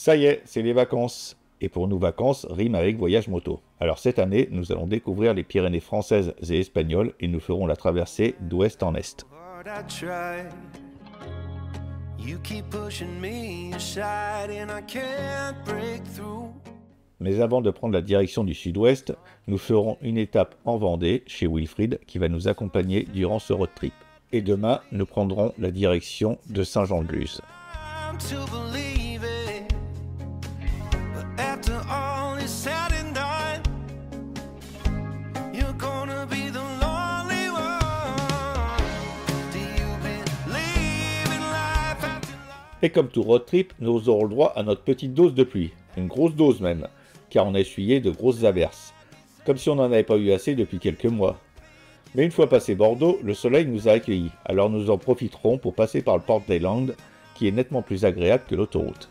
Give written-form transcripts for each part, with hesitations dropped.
Ça y est, c'est les vacances. Et pour nous, vacances rime avec voyage moto. Alors cette année, nous allons découvrir les Pyrénées françaises et espagnoles et nous ferons la traversée d'ouest en est. Mais avant de prendre la direction du sud-ouest, nous ferons une étape en Vendée, chez Wilfried, qui va nous accompagner durant ce road trip. Et demain, nous prendrons la direction de Saint-Jean-de-Luz. Et comme tout road trip, nous aurons le droit à notre petite dose de pluie, une grosse dose même, car on a essuyé de grosses averses, comme si on n'en avait pas eu assez depuis quelques mois. Mais une fois passé Bordeaux, le soleil nous a accueillis, alors nous en profiterons pour passer par le port des Landes, qui est nettement plus agréable que l'autoroute.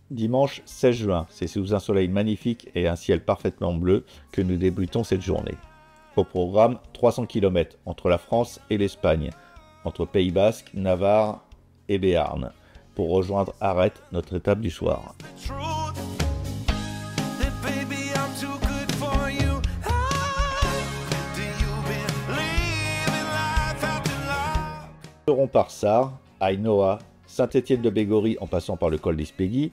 Dimanche 16 juin, c'est sous un soleil magnifique et un ciel parfaitement bleu que nous débutons cette journée. Au programme, 300 km entre la France et l'Espagne, entre Pays Basque, Navarre et Béarn, pour rejoindre Arrête, notre étape du soir. Nous serons par Sarre, Ainhoa, Saint-Étienne-de-Bégory en passant par le col d'Ispegui,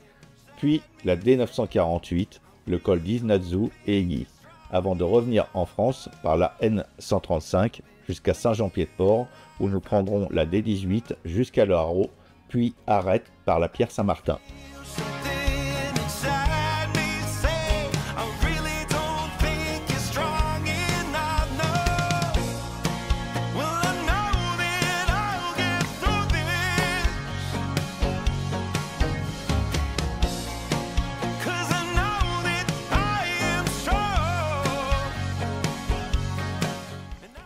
puis la D948, le col d'Iznazou et Aiguille, avant de revenir en France par la N135 jusqu'à Saint-Jean-Pied-de-Port, où nous prendrons la D18 jusqu'à Le Haro, puis Arrête par la Pierre-Saint-Martin.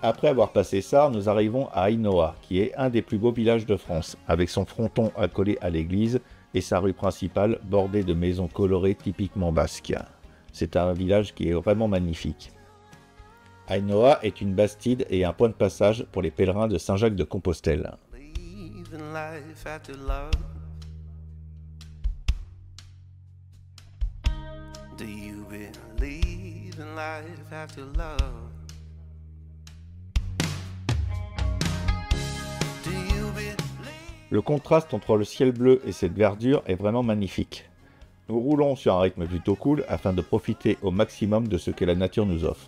Après avoir passé Sarre, nous arrivons à Ainhoa, qui est un des plus beaux villages de France, avec son fronton accolé à l'église et sa rue principale bordée de maisons colorées typiquement basques. C'est un village qui est vraiment magnifique. Ainhoa est une bastide et un point de passage pour les pèlerins de Saint-Jacques-de-Compostelle. Le contraste entre le ciel bleu et cette verdure est vraiment magnifique. Nous roulons sur un rythme plutôt cool afin de profiter au maximum de ce que la nature nous offre.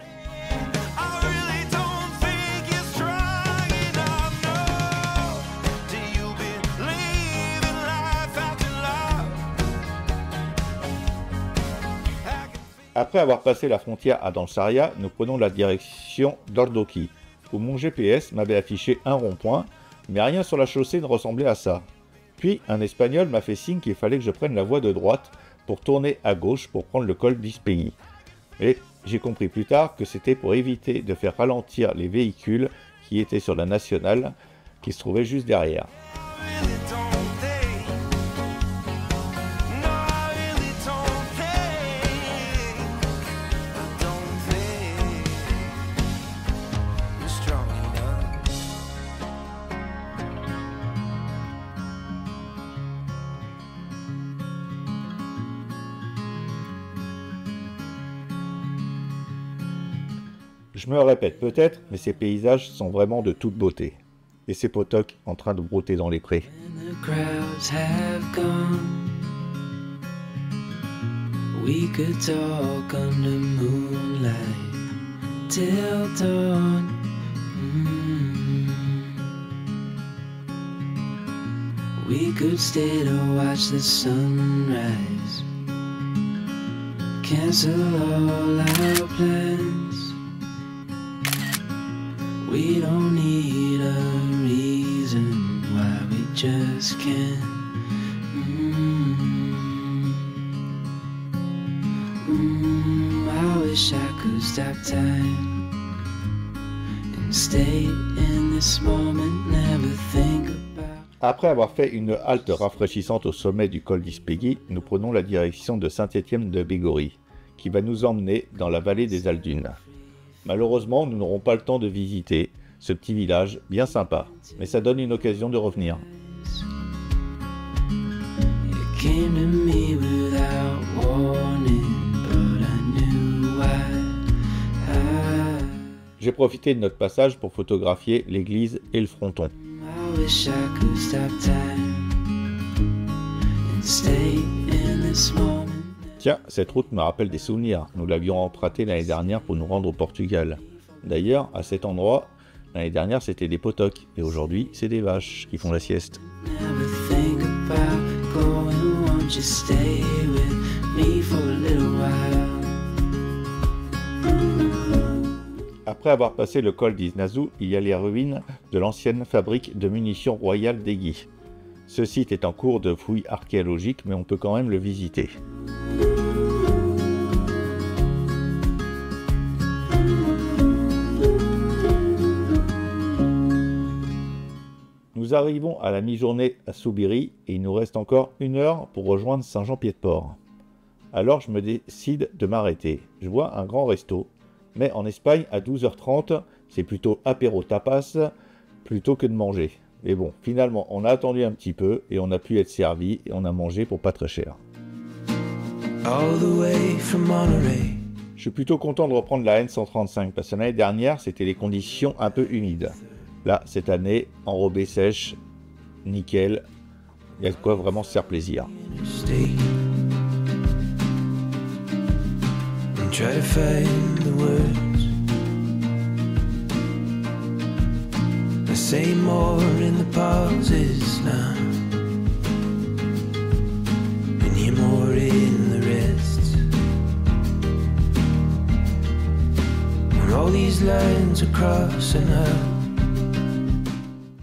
Après avoir passé la frontière à Dansaria, nous prenons la direction d'Ordoqui, où mon GPS m'avait affiché un rond-point, mais rien sur la chaussée ne ressemblait à ça. Puis un Espagnol m'a fait signe qu'il fallait que je prenne la voie de droite pour tourner à gauche pour prendre le col d'Ispegui. Et j'ai compris plus tard que c'était pour éviter de faire ralentir les véhicules qui étaient sur la nationale, qui se trouvaient juste derrière. Je me répète peut-être, mais ces paysages sont vraiment de toute beauté. Et ces potocs en train de brouter dans les prés. We could talk under moonlight till dawn. We could stay to watch the sunrise. Cancel all our plans. We don't need a reason why we just can't. I wish I could stop time and stay in the Après avoir fait une halte rafraîchissante au sommet du col d'Ispegui, nous prenons la direction de Saint-Étienne de Bégorry, qui va nous emmener dans la vallée des Aldunes. Malheureusement, nous n'aurons pas le temps de visiter ce petit village bien sympa, mais ça donne une occasion de revenir. J'ai profité de notre passage pour photographier l'église et le fronton. Tiens, cette route me rappelle des souvenirs. Nous l'avions empruntée l'année dernière pour nous rendre au Portugal. D'ailleurs, à cet endroit, l'année dernière c'était des potocs, et aujourd'hui c'est des vaches qui font la sieste. Après avoir passé le col d'Isnazu, il y a les ruines de l'ancienne fabrique de munitions royales d'Egui. Ce site est en cours de fouilles archéologiques, mais on peut quand même le visiter. Nous arrivons à la mi-journée à Soubiri et il nous reste encore 1 heure pour rejoindre Saint-Jean-Pied-de-Port. Alors je me décide de m'arrêter. Je vois un grand resto, mais en Espagne à 12h30, c'est plutôt apéro tapas plutôt que de manger. Mais bon, finalement on a attendu un petit peu et on a pu être servi et on a mangé pour pas très cher. Je suis plutôt content de reprendre la N135 parce que l'année dernière c'était les conditions un peu humides. Là, cette année, enrobé sèche, nickel, il y a de quoi vraiment se faire plaisir.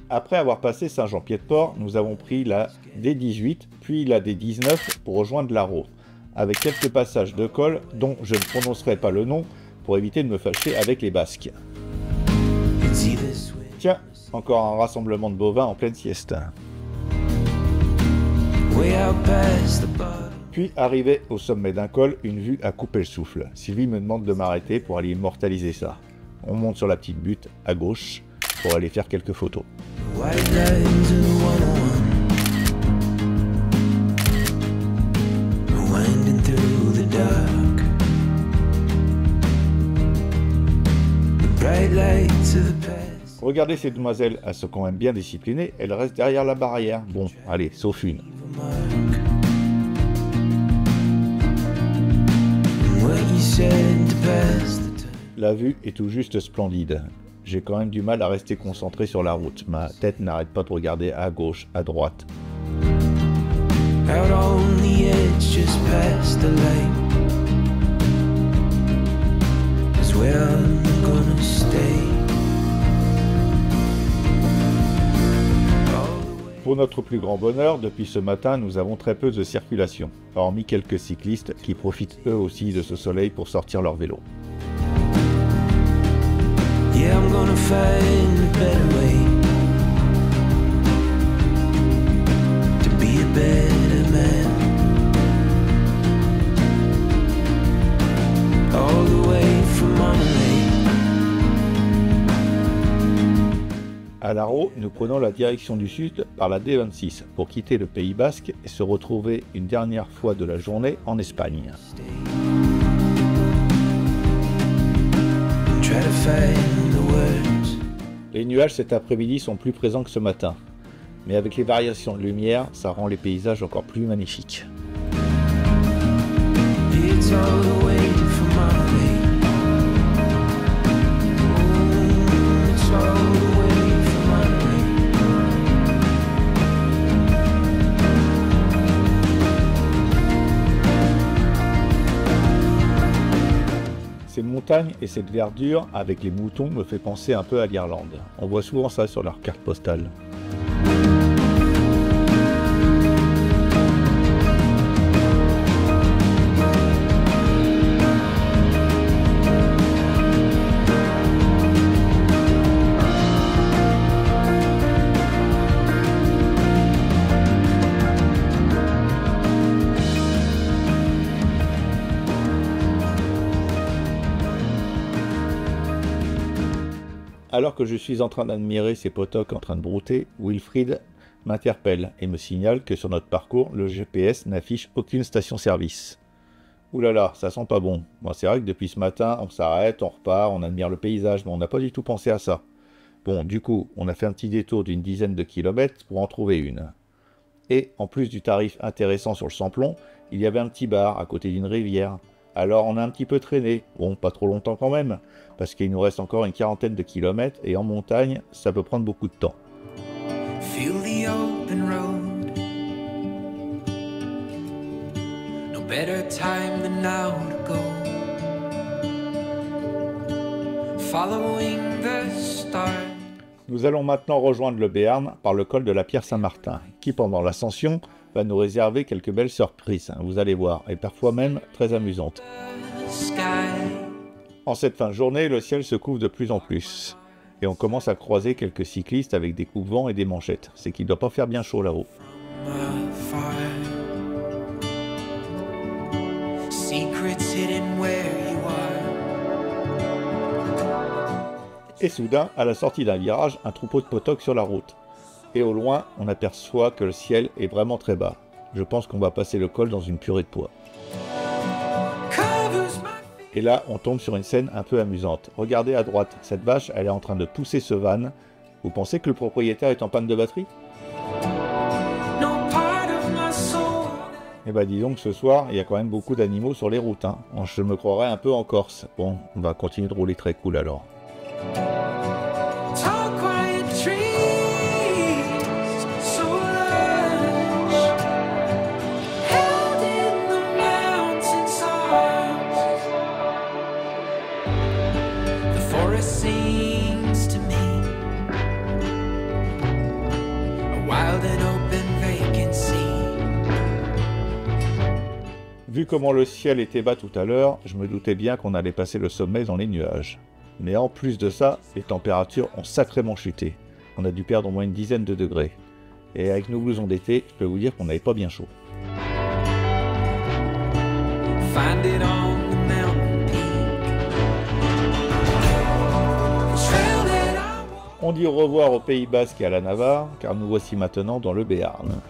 Après avoir passé Saint-Jean-Pied-de-Port, nous avons pris la D18, puis la D19 pour rejoindre l'Arro, avec quelques passages de col dont je ne prononcerai pas le nom pour éviter de me fâcher avec les Basques. Tiens, encore un rassemblement de bovins en pleine sieste. Puis, arrivé au sommet d'un col, une vue à couper le souffle. Sylvie me demande de m'arrêter pour aller immortaliser ça. On monte sur la petite butte, à gauche, pour aller faire quelques photos. Regardez ces demoiselles, elles sont quand même bien disciplinées, elles restent derrière la barrière. Bon, allez, sauf une. La vue est tout juste splendide. J'ai quand même du mal à rester concentré sur la route. Ma tête n'arrête pas de regarder à gauche, à droite. Pour notre plus grand bonheur, depuis ce matin, nous avons très peu de circulation, hormis quelques cyclistes qui profitent eux aussi de ce soleil pour sortir leur vélo. Yeah, I'm gonna find a better way to be a better man. All the way from Monterey. À l'Arro, nous prenons la direction du sud par la D26 pour quitter le Pays Basque et se retrouver une dernière fois de la journée en Espagne. Les nuages cet après-midi sont plus présents que ce matin, mais avec les variations de lumière, ça rend les paysages encore plus magnifiques. Ces montagnes et cette verdure avec les moutons me fait penser un peu à l'Irlande. On voit souvent ça sur leurs cartes postales. Alors que je suis en train d'admirer ces potocs en train de brouter, Wilfried m'interpelle et me signale que sur notre parcours, le GPS n'affiche aucune station-service. Ouh là là, ça sent pas bon. Bon, c'est vrai que depuis ce matin, on s'arrête, on repart, on admire le paysage, mais on n'a pas du tout pensé à ça. Bon, du coup, on a fait un petit détour d'une dizaine de kilomètres pour en trouver une. Et, en plus du tarif intéressant sur le samplon, il y avait un petit bar à côté d'une rivière. Alors on a un petit peu traîné, bon, pas trop longtemps quand même, parce qu'il nous reste encore une quarantaine de kilomètres, et en montagne, ça peut prendre beaucoup de temps. Feel the open road. No better time than now to go. Following the stars. Nous allons maintenant rejoindre le Béarn par le col de la Pierre Saint-Martin, qui pendant l'ascension va nous réserver quelques belles surprises, vous allez voir, et parfois même très amusantes. En cette fin de journée, le ciel se couvre de plus en plus, et on commence à croiser quelques cyclistes avec des coupe-vents et des manchettes, c'est qu'il ne doit pas faire bien chaud là-haut. Et soudain, à la sortie d'un virage, un troupeau de potocs sur la route. Et au loin, on aperçoit que le ciel est vraiment très bas. Je pense qu'on va passer le col dans une purée de pois. Et là, on tombe sur une scène un peu amusante. Regardez à droite, cette vache, elle est en train de pousser ce van. Vous pensez que le propriétaire est en panne de batterie? Eh ben dis donc, ce soir, il y a quand même beaucoup d'animaux sur les routes. Hein. Je me croirais un peu en Corse. Bon, on va continuer de rouler très cool alors. Vu comment le ciel était bas tout à l'heure, je me doutais bien qu'on allait passer le sommet dans les nuages. Mais en plus de ça, les températures ont sacrément chuté. On a dû perdre au moins une dizaine de degrés. Et avec nos blousons d'été, je peux vous dire qu'on n'avait pas bien chaud. On dit au revoir au Pays Basque et à la Navarre, car nous voici maintenant dans le Béarn.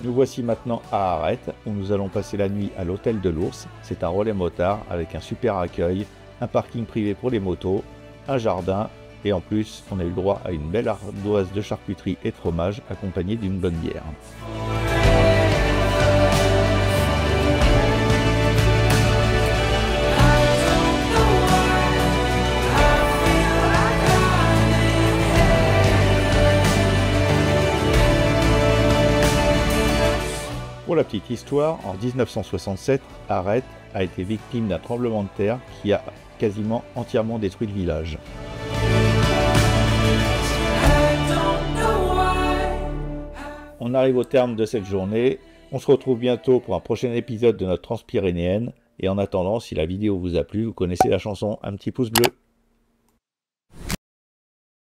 Nous voici maintenant à Arrête, où nous allons passer la nuit à l'hôtel de l'Ours. C'est un relais motard avec un super accueil, un parking privé pour les motos, un jardin, et en plus, on a eu le droit à une belle ardoise de charcuterie et de fromage, accompagnée d'une bonne bière. Pour la petite histoire, en 1967, Arrête a été victime d'un tremblement de terre qui a quasiment entièrement détruit le village. On arrive au terme de cette journée. On se retrouve bientôt pour un prochain épisode de notre Transpyrénéenne. Et en attendant, si la vidéo vous a plu, vous connaissez la chanson, un petit pouce bleu.